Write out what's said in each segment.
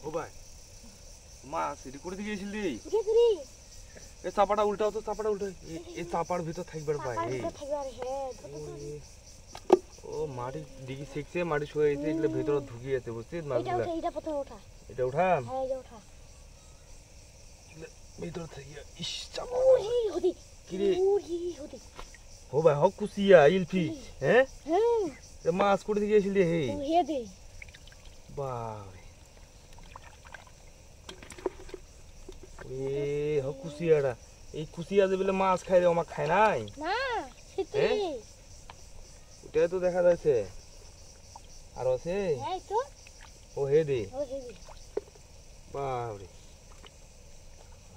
ও ভাই মাছ এটি করে দিয়ে গেছিলি কে তুই এই চাপাটা উল্টাও তো চাপাটা উল্টাও এই চাপার ভিতর থাকবে ভাই এই ও মাটি দিকে শিখছে মাটি শুয়ে গেছে এগুলো ভিতরে ঢুকিয়ে আছে বুঝছিস মাছগুলো এটা প্রথম ওঠা এটা উঠা হ্যাঁ এটা ওঠা ভিতর থেকে ইস চাপা ওরে হদি কি রে ওরে হদি ও ভাই হক কুসিয়া ইলফি হ্যাঁ হ্যাঁ মাছ করে দিয়ে গেছিলি হে হে দে বাবা এ হক কুসিয়াটা এই কুসিয়া যে বলে মাছ খাই রে আমার খায় নাই না সেটি ওটাই তো দেখা যাচ্ছে আর আছে এই তো ও হে দে ও হে দে বাবা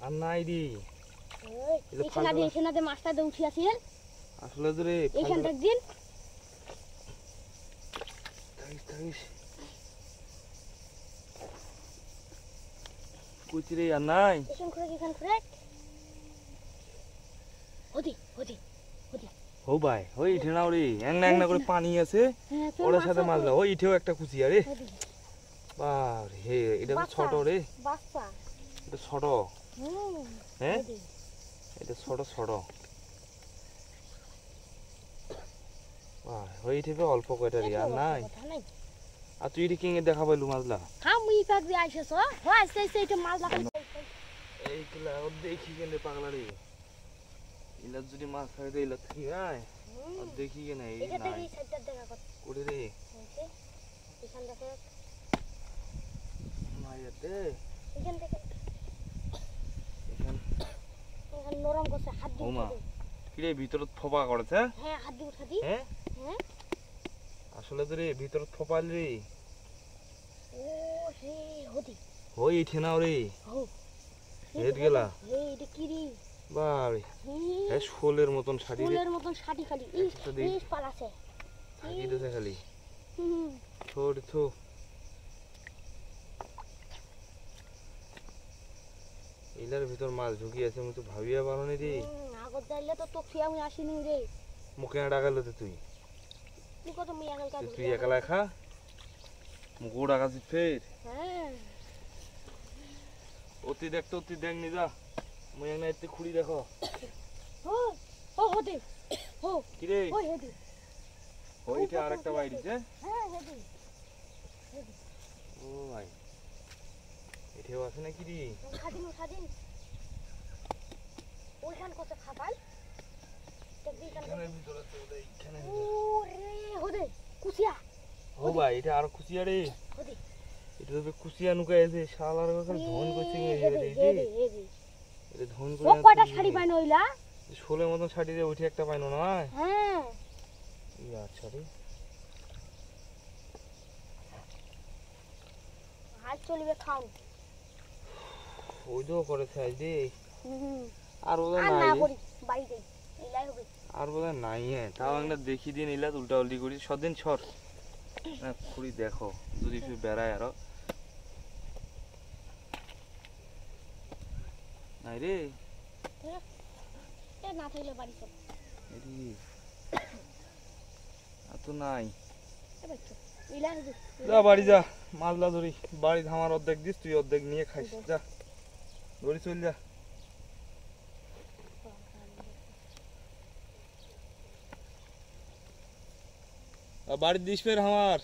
আর নাই দি এইখানে মাছটা দে উঠি আসিল আসলে তো রে এইখানটা দিন তাইস কুচি রে আর নাই এখান করে হদি ও ভাই ওই ইঠে নাও রে এক না করে পানি আছে ওর সাথে মাছ দাও ওই ইঠেও একটা কুচিয়া রে বাপ রে এটা তো ছোট রে বাচ্চা এটা ছোট হ্যাঁ এটা ছোট ওই ইঠে অল্প কয়টা রে আর নাই আর তুই কি দেখা পাইলু মাছলা আমি কাক দিয়ে আইছস হয় সেই মাছ লাগাই এই তুলা ও দেখি কেন পাগলা রে ইলা যদি মাছ খাই দে ইলা কি আয় আর দেখি কেন এই এটা নাই দেখি সাইডটা দেখা কত কোড়ে রে এখান দেখে মাইয়া দে এখান দেখে এখান নরম করছে হাত দিয়ে ওমা কি রে ভিতর থোপা করেছে হ্যাঁ হাত দিয়ে উঠা দি হ্যাঁ হ্যাঁ আসলে তো রে ভিতর থোপাল রে ও রে হদি ওই ইঠে নাও রে হো হেড গেলা এই এটা কি রে বাড়ি হ্যাঁ শোলের মতন শাড়ি রে ফুলের মতন শাড়ি খালি ইস পালাছে থাকি দেছে খালি হুম ছোট থো ইলার ভিতর মাছ ঢুকি আছে আমি তো ভাবিয়া পারনি রে আগত যাইলে তো তোকে আমি আসিনি রে মুখে ডাকালো তো তুই তুই কত মিয়া গেল কাজ তুই একলা খা মুখও ডাকাছিস ফের হ্যাঁ অতি দেখ নি যা মুই এক না এতে খুঁড়ি দেখো ও হতে হো কি রে ওই হেদি ওইটা আরেকটা বাইরে যে হ্যাঁ হেদি ও ভাই এটাও আছে নাকি রে খাদিন ওইখান কত খাবাই এখানের ভিতর আছে ওই এখানে ও রে হদে কুচিয়া ও ভাই এটা আর কুচিয়া রে হদে এটা তো কুচিয়া নুকায় আছে শালার কাছে ধন করছে এটা ধন করে ও কয়টা শাড়ি পাইনো হইলা শোলের মতন শাড়ি রে উঠে একটা পাইনো না হ্যাঁ এই আচ্ছা রে হাল চলবে খাও ওই তো করেছে আজ রে আর আর ওদের না নাই করি বাড়িতে এলাই হবে আর বোধহয় নাই হ্যাঁ তাও একটা দেখি দিন ইলা উল্টা উল্টি করি সদিন ছর না খুঁড়ি দেখো যদি ফির বেড়ায় আরো নাই রে এ না থাকলে বাড়ি চল এরি আর তো নাই এ বাচ্চা এলাই হবে যা বাড়ি যা মাছলা ধরি বাড়ি আমার অর্ধেক দিস তুই অর্ধেক নিয়ে খাইস যা ধরি চল যা বাড়ি দিস ফের আমার